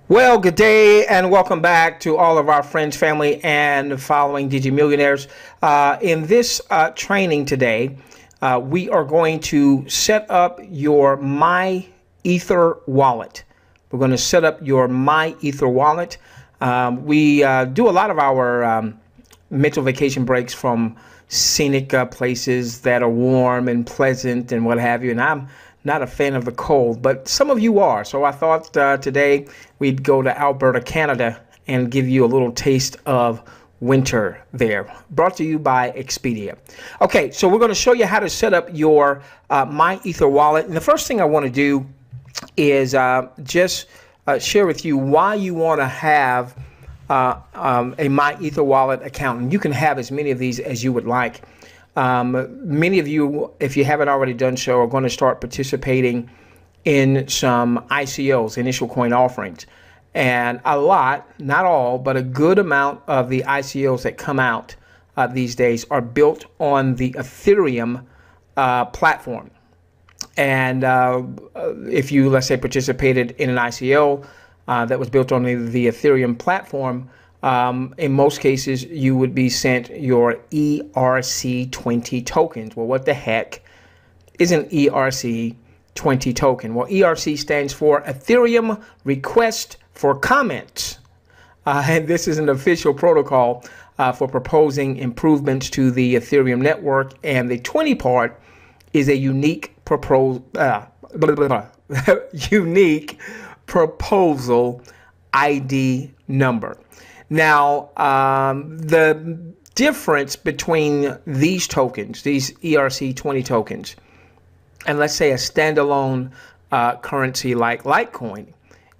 Well, good day and welcome back to all of our friends, family, and following Digi Millionaires. In this training today, we are going to set up your MyEtherWallet. We're going to set up your MyEtherWallet. We do a lot of our mental vacation breaks from scenic places that are warm and pleasant and what have you. And I'm not a fan of the cold, but some of you are. So I thought today we'd go to Alberta, Canada, and give you a little taste of winter there. Brought to you by Expedia. Okay, so we're going to show you how to set up your MyEtherWallet. And the first thing I want to do is just share with you why you want to have a MyEtherWallet account. And you can have as many of these as you would like. Many of you, if you haven't already done so, are going to start participating in some ICOs, initial coin offerings. And a lot, not all, but a good amount of the ICOs that come out these days are built on the Ethereum platform. And if you, let's say, participated in an ICO that was built on the Ethereum platform, in most cases, you would be sent your ERC20 tokens. Well, what the heck is an ERC20 token? Well, ERC stands for Ethereum Request for Comments. And this is an official protocol for proposing improvements to the Ethereum network. And the 20 part is a unique unique proposal ID number. Now, the difference between these tokens, these ERC20 tokens, and let's say a standalone currency like Litecoin,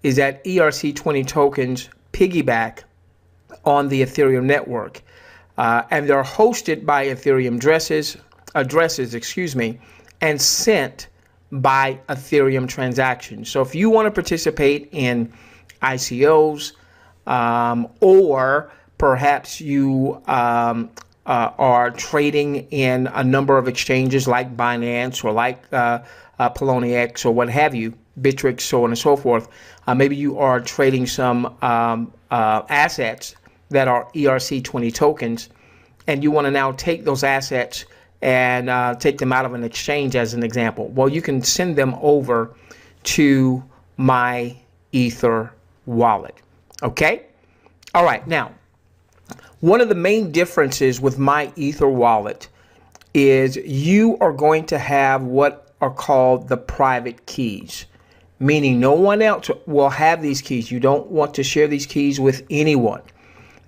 is that ERC20 tokens piggyback on the Ethereum network, and they're hosted by Ethereum addresses, and sent by Ethereum transactions. So if you want to participate in ICOs, or perhaps you are trading in a number of exchanges like Binance or like Poloniex or what have you, Bittrex, so on and so forth. Maybe you are trading some assets that are ERC20 tokens, and you want to now take those assets and take them out of an exchange as an example. Well, you can send them over to MyEtherWallet. Okay? All right. Now, one of the main differences with MyEtherWallet is you are going to have what are called the private keys, meaning no one else will have these keys. You don't want to share these keys with anyone.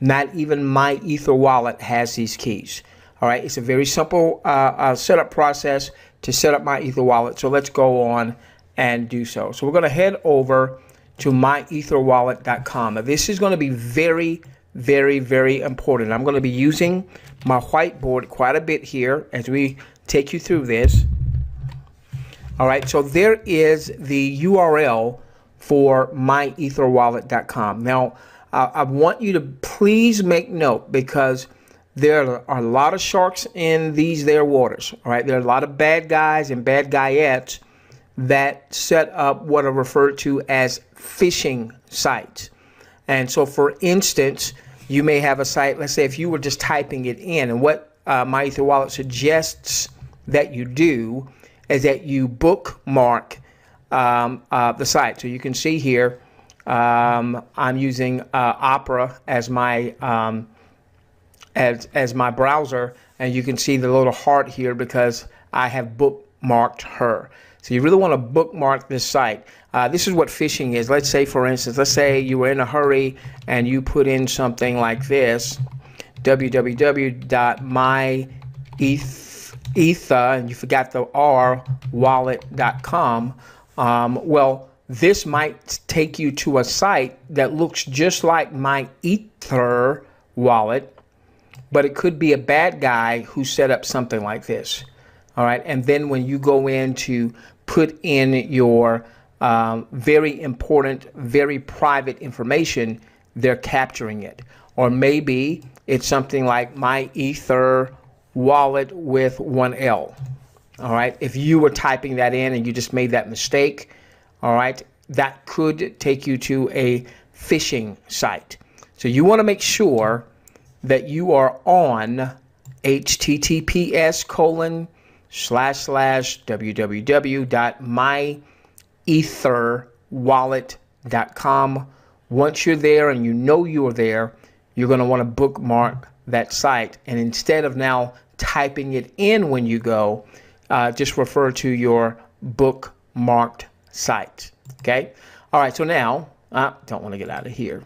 Not even MyEtherWallet has these keys. All right. It's a very simple setup process to set up MyEtherWallet. So let's go on and do so. So we're going to head over to MyEtherWallet.com. Now, this is going to be very, very, very important. I'm going to be using my whiteboard quite a bit here as we take you through this. All right, so there is the URL for MyEtherWallet.com. Now, I want you to please make note, because there are a lot of sharks in these there waters. All right, there are a lot of bad guys and bad guyettes that set up what are referred to as phishing sites. And so, for instance, you may have a site, let's say if you were just typing it in, and what MyEtherWallet suggests that you do is that you bookmark the site. So you can see here, I'm using Opera as my as my browser, and you can see the little heart here because I have bookmarked her. So you really want to bookmark this site. This is what phishing is. Let's say, for instance, let's say you were in a hurry and you put in something like this, www.myether, and you forgot the R, wallet.com. Well, this might take you to a site that looks just like MyEtherWallet, but it could be a bad guy who set up something like this. All right, and then when you go in to put in your very important, very private information, they're capturing it. Or maybe it's something like MyEtherWallet with one L. All right, if you were typing that in and you just made that mistake, all right, that could take you to a phishing site. So you want to make sure that you are on https://www.myetherwallet.com. Once you're there and you know you're there, you're going to want to bookmark that site. And instead of now typing it in when you go, just refer to your bookmarked site. Okay. All right. So now I don't want to get out of here.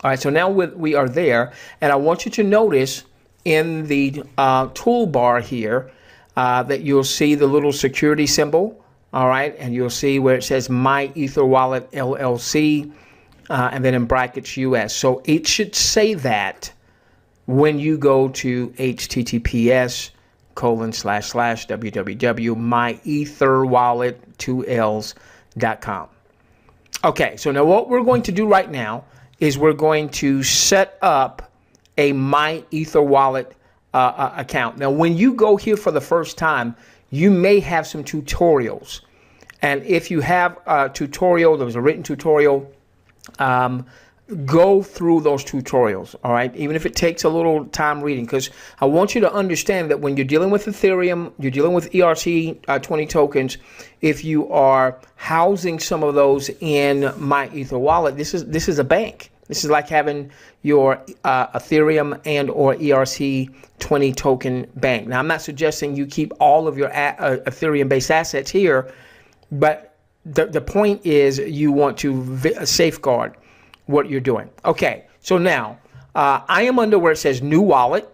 All right. So now we are there, and I want you to notice in the toolbar here that you'll see the little security symbol. All right. And you'll see where it says MyEtherWallet LLC, and then in brackets US. So it should say that when you go to https://www.myetherwallet2ls.com. Okay, so now what we're going to do right now is we're going to set up a MyEtherWallet account. Now, when you go here for the first time, you may have some tutorials. And if you have a tutorial, there was a written tutorial, go through those tutorials, all right, even if it takes a little time reading, because I want you to understand that when you're dealing with Ethereum, you're dealing with ERC20 tokens, if you are housing some of those in MyEtherWallet, this is a bank. This is like having your Ethereum and or ERC20 token bank. Now, I'm not suggesting you keep all of your Ethereum-based assets here, but the point is you want to safeguard what you're doing. Okay, so now I am under where it says new wallet.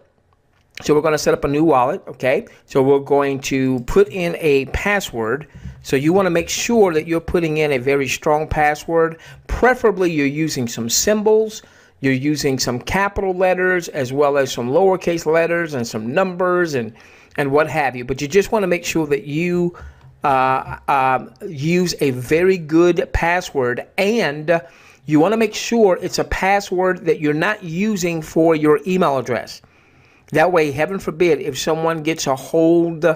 So we're going to set up a new wallet. Okay, so we're going to put in a password. So you want to make sure that you're putting in a very strong password. Preferably you're using some symbols, you're using some capital letters as well as some lowercase letters and some numbers and what have you. But you just want to make sure that you use a very good password, and you want to make sure it's a password that you're not using for your email address. That way, heaven forbid, if someone gets a hold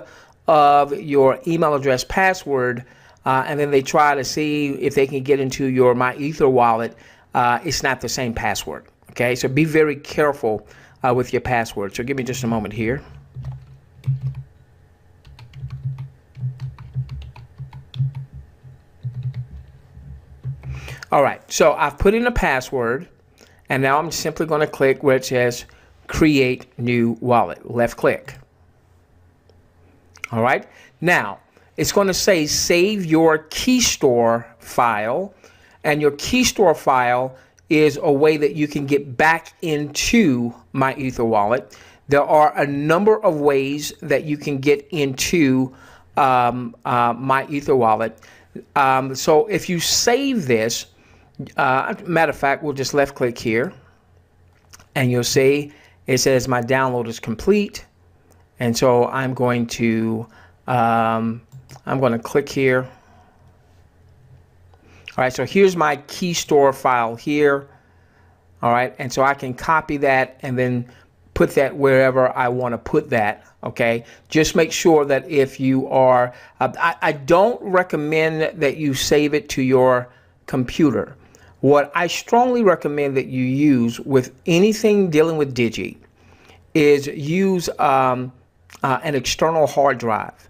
of your email address password and then they try to see if they can get into your MyEtherWallet, it's not the same password. Okay, so be very careful with your password. So give me just a moment here. All right, so I've put in a password, and now I'm simply going to click where it says create new wallet. Left click. All right, now it's going to say save your key store file, and your key store file is a way that you can get back into MyEtherWallet. There are a number of ways that you can get into MyEtherWallet. So if you save this, matter of fact, we'll just left click here, and you'll see it says my download is complete. And so I'm going to click here. All right, so here's my key store file here. All right, and so I can copy that and then put that wherever I want to put that. Okay, just make sure that if you are, I don't recommend that you save it to your computer. What I strongly recommend that you use with anything dealing with Digi is use an external hard drive.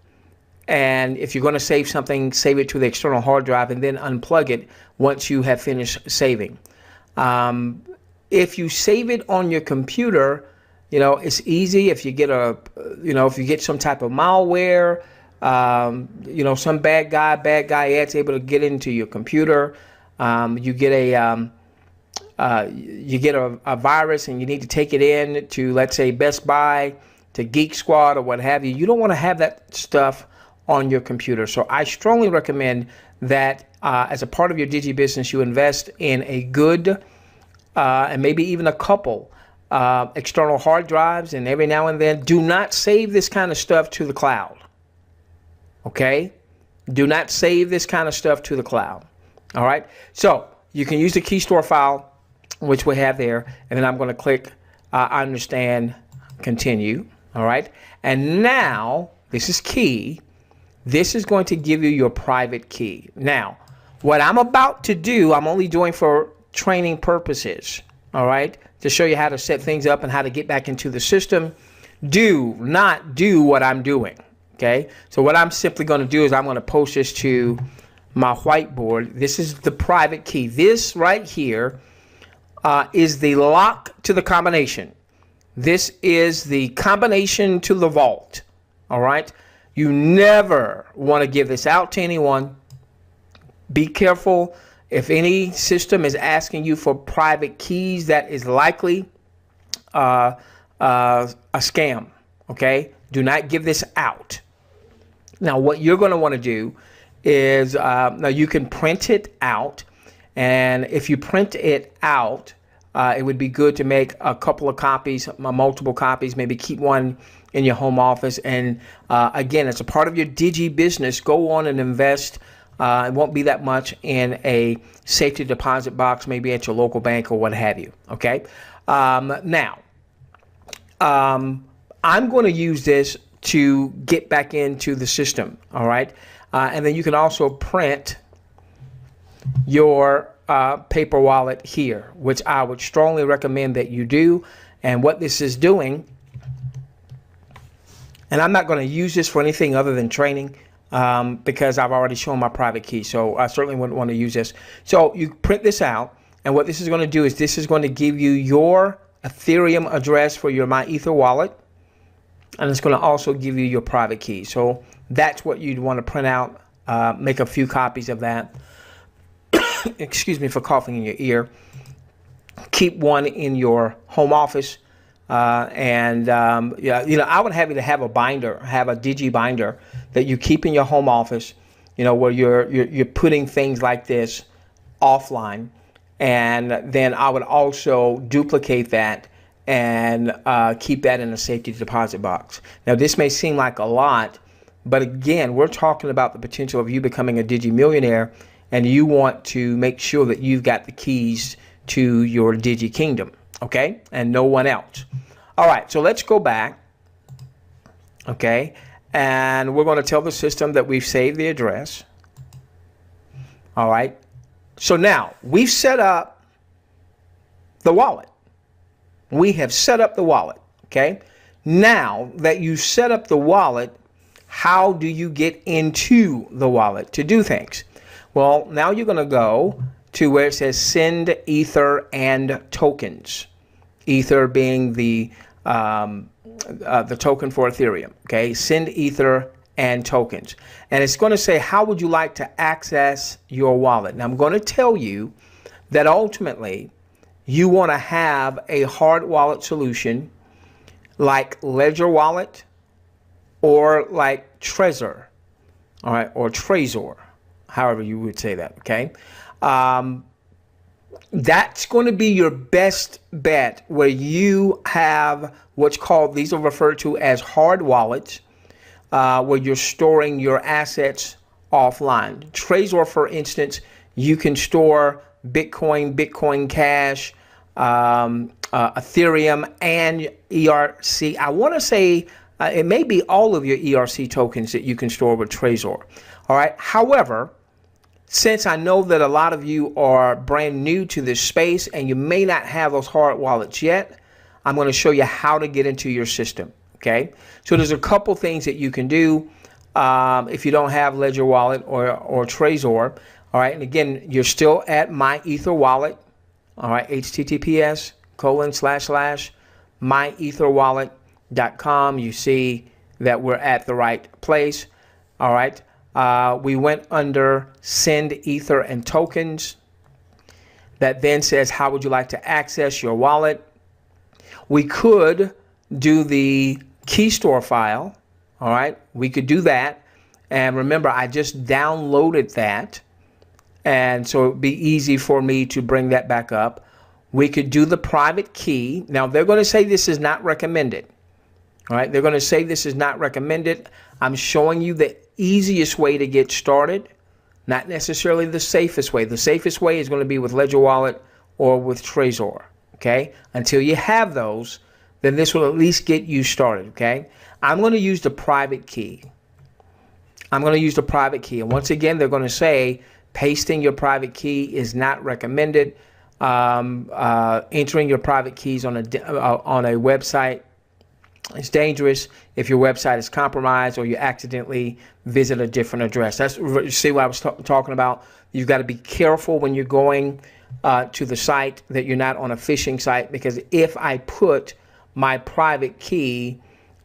And if you're going to save something, save it to the external hard drive and then unplug it once you have finished saving. If you save it on your computer, you know, it's easy. If you get if you get some type of malware, you know, some bad guy ad's able to get into your computer. You get a virus and you need to take it in to, let's say, Best Buy, to Geek Squad or what have you. You don't want to have that stuff on your computer. So I strongly recommend that as a part of your Digi business, you invest in a good and maybe even a couple external hard drives, and every now and then do not save this kind of stuff to the cloud. Okay? Do not save this kind of stuff to the cloud. All right, so you can use the key store file, which we have there, and then I'm going to click I understand, continue. All right, and now this is key. This is going to give you your private key. Now, What I'm about to do, I'm only doing for training purposes, all right, to show you how to set things up and how to get back into the system. Do not do what I'm doing, okay? So what I'm simply going to do is I'm going to post this to my whiteboard. This is the private key. This right here is the lock to the combination. This is the combination to the vault, all right? You never want to give this out to anyone. Be careful. If any system is asking you for private keys, that is likely a scam, okay? Do not give this out. Now, what you're going to want to do is, now you can print it out, and if you print it out, it would be good to make a couple of copies, multiple copies, maybe keep one in your home office. And again, it's a part of your Digi business. Go on and invest. It won't be that much in a safety deposit box, maybe at your local bank or what have you. Okay. Now, I'm going to use this to get back into the system. All right. And then you can also print your paper wallet here, which I would strongly recommend that you do. And what this is doing, and I'm not going to use this for anything other than training, because I've already shown my private key, so I certainly wouldn't want to use this. So you print this out, and what this is going to do is this is going to give you your Ethereum address for your MyEtherWallet, and it's going to also give you your private key. So that's what you'd want to print out. Make a few copies of that. Excuse me for coughing in your ear. Keep one in your home office. Yeah, you know, I would have you to have a binder, have a Digi binder that you keep in your home office, you know, where you're putting things like this offline. And then I would also duplicate that and keep that in a safety deposit box. Now, this may seem like a lot, but again, we're talking about the potential of you becoming a Digi millionaire, and you want to make sure that you've got the keys to your Digi kingdom, okay? And no one else. All right, so let's go back, okay? And we're going to tell the system that we've saved the address. All right. So now we've set up the wallet. We have set up the wallet, okay? Now that you set up the wallet, how do you get into the wallet to do things? Well, now you're going to go to where it says send Ether and tokens. Ether being the token for Ethereum, okay? Send Ether and tokens. And it's going to say, how would you like to access your wallet? Now, I'm going to tell you that ultimately you want to have a hard wallet solution like Ledger Wallet or like Trezor, all right, or Trezor, however you would say that, okay? That's going to be your best bet, where you have what's called, these are referred to as hard wallets, where you're storing your assets offline. Trezor, for instance, you can store Bitcoin, Bitcoin Cash, Ethereum, and ERC. I want to say it may be all of your ERC tokens that you can store with Trezor. All right. However, since I know that a lot of you are brand new to this space and you may not have those hard wallets yet, I'm going to show you how to get into your system. Okay, so there's a couple things that you can do if you don't have Ledger Wallet or Trezor. All right, and again, you're still at MyEtherWallet. All right, https://myetherwallet.com. You see that we're at the right place. All right, we went under send Ether and tokens. That then says, how would you like to access your wallet? We could do the key store file. All right, we could do that. And remember, I just downloaded that, and so it'd be easy for me to bring that back up. We could do the private key. Now, they're going to say this is not recommended. All right, they're going to say this is not recommended. I'm showing you the easiest way to get started, not necessarily the safest way. The safest way is going to be with Ledger Wallet or with Trezor. Okay, until you have those, then this will at least get you started. Okay, I'm going to use the private key. I'm going to use the private key, and once again, they're going to say Pasting your private key is not recommended. Entering your private keys on a website is dangerous if your website is compromised or you accidentally visit a different address. That's, you see what I was talking about? You've got to be careful when you're going to the site that you're not on a phishing site, because if I put my private key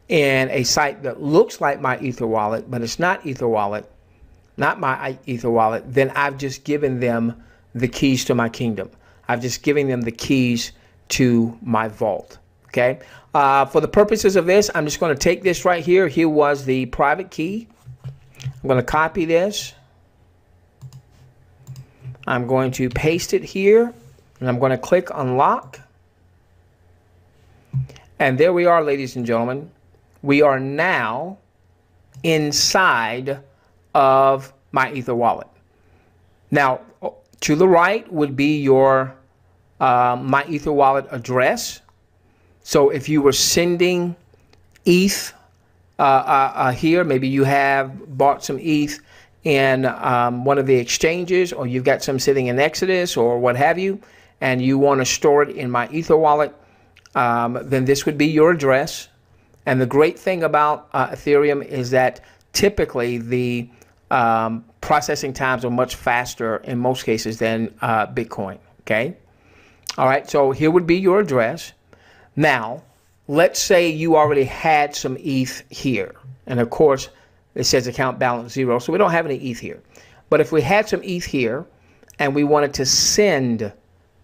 in a site that looks like MyEtherWallet, but it's not MyEtherWallet, then I've just given them the keys to my kingdom. I've just given them the keys to my vault. Okay. For the purposes of this, I'm just going to take this right here. Here was the private key. I'm going to copy this. I'm going to paste it here, and I'm going to click unlock. And there we are, ladies and gentlemen. We are now inside of MyEtherWallet. Now, to the right would be your MyEtherWallet address. So if you were sending ETH here, maybe you have bought some ETH in one of the exchanges, or you've got some sitting in Exodus or what have you, and you want to store it in MyEtherWallet, then this would be your address. And the great thing about Ethereum is that typically the processing times are much faster in most cases than Bitcoin. Okay. All right. So here would be your address. Now, let's say you already had some ETH here. And of course, it says account balance 0. So we don't have any ETH here. But if we had some ETH here and we wanted to send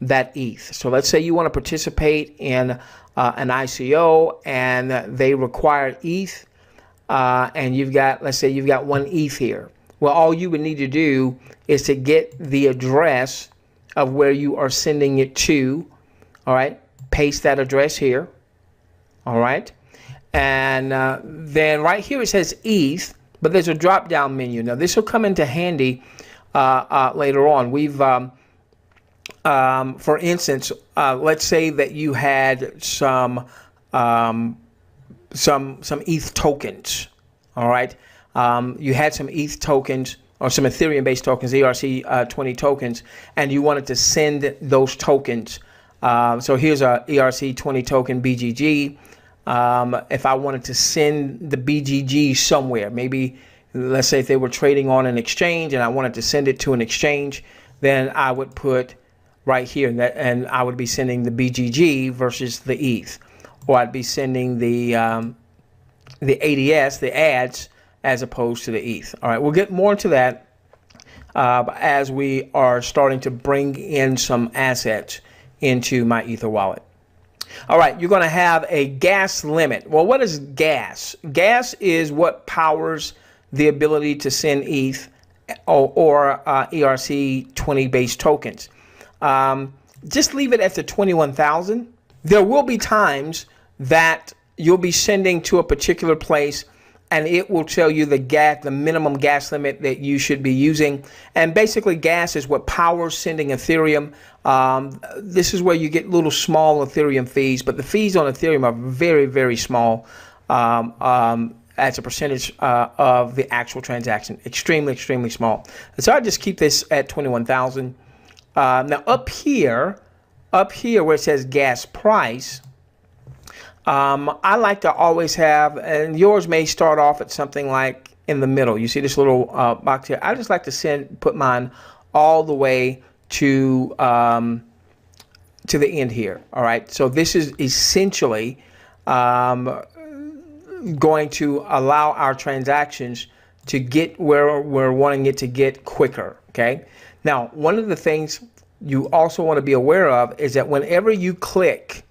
that ETH. So let's say you want to participate in an ICO and they require ETH. And you've got, let's say you've got 1 ETH here. Well, all you would need to do is to get the address of where you are sending it to. All right. Paste that address here. All right. And then right here it says ETH, but there's a drop down menu. Now this will come into handy later on. We've, for instance, let's say that you had some ETH tokens. All right. You had some ETH tokens or some Ethereum based tokens, ERC20 tokens, and you wanted to send those tokens. So here's a ERC20 token BGG. If I wanted to send the BGG somewhere, maybe let's say if they were trading on an exchange and I wanted to send it to an exchange, then I would put right here and I would be sending the BGG versus the ETH, or I'd be sending the ADS, the ads, as opposed to the ETH. All right, we'll get more into that as we are starting to bring in some assets into MyEtherWallet. All right, you're going to have a gas limit. Well, what is gas? Gas is what powers the ability to send ETH or ERC20 based tokens. Just leave it at the 21,000. There will be times that you'll be sending to a particular place and it will tell you the minimum gas limit that you should be using. And basically gas is what powers sending Ethereum. This is where you get little small Ethereum fees, but the fees on Ethereum are very, very small as a percentage of the actual transaction. Extremely, extremely small. And so I just keep this at 21,000. Now up here where it says gas price, I like to always have, and yours may start off at something like in the middle. You see this little box here. I just like to put mine all the way to the end here. All right. So this is essentially going to allow our transactions to get where we're wanting it to get quicker. Okay. Now, one of the things you also want to be aware of is that whenever you click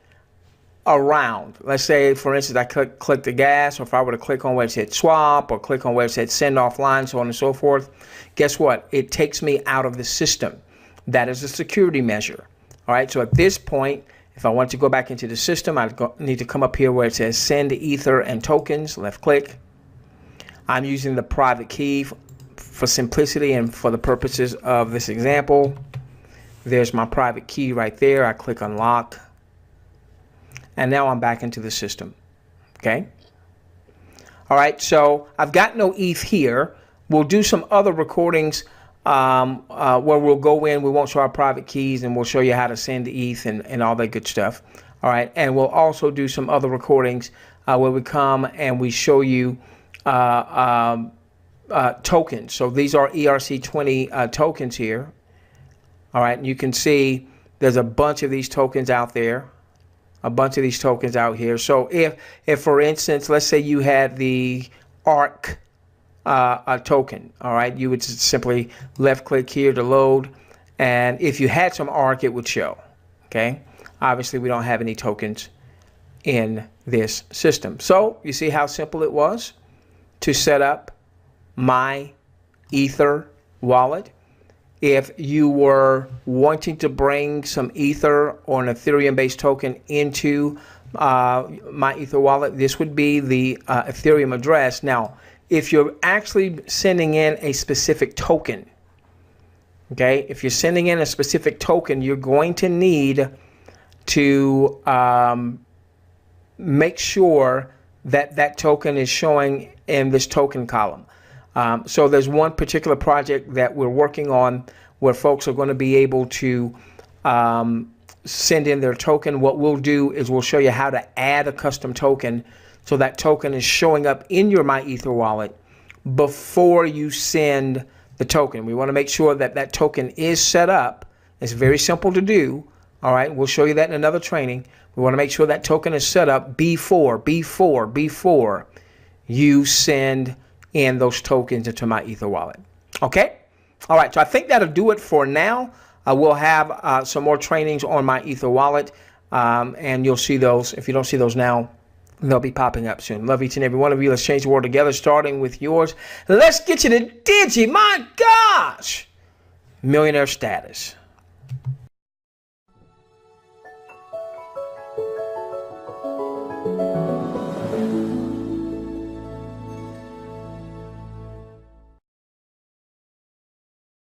around, let's say for instance I click the gas, or if I were to click on where it said swap or click on where it said send offline, so on and so forth, guess what? It takes me out of the system. That is a security measure. All right, so at this point, if I want to go back into the system, I need to come up here where it says send ether and tokens, left click. I'm using the private key for simplicity and for the purposes of this example. There's my private key right there. I click unlock. And now I'm back into the system. Okay. All right. So I've got no ETH here. We'll do some other recordings where we'll go in. We won't show our private keys, and we'll show you how to send ETH and all that good stuff. All right, and we'll also do some other recordings where we come and we show you tokens. So these are ERC20 tokens here. All right, and you can see there's a bunch of these tokens out there, a bunch of these tokens out here. So if for instance, let's say you had the ARC a token, all right, you would simply left click here to load, and if you had some ARC, it would show. Okay, obviously we don't have any tokens in this system. So you see how simple it was to set up MyEtherWallet. If you were wanting to bring some Ether or an Ethereum based token into MyEtherWallet, this would be the Ethereum address. Now, if you're actually sending in a specific token, okay, if you're sending in a specific token, you're going to need to make sure that that token is showing in this token column. So there's one particular project that we're working on where folks are going to be able to send in their token. What we'll do is we'll show you how to add a custom token, so that token is showing up in your MyEtherWallet before you send the token. We want to make sure that that token is set up. It's very simple to do. All right, we'll show you that in another training. We want to make sure that token is set up before you send in those tokens into MyEtherWallet. Okay? All right, so I think that'll do it for now. We'll have some more trainings on MyEtherWallet, and you'll see those. If you don't see those now, they'll be popping up soon. Love each and every one of you. Let's change the world together, starting with yours. Let's get you to Digi. My gosh! Millionaire status.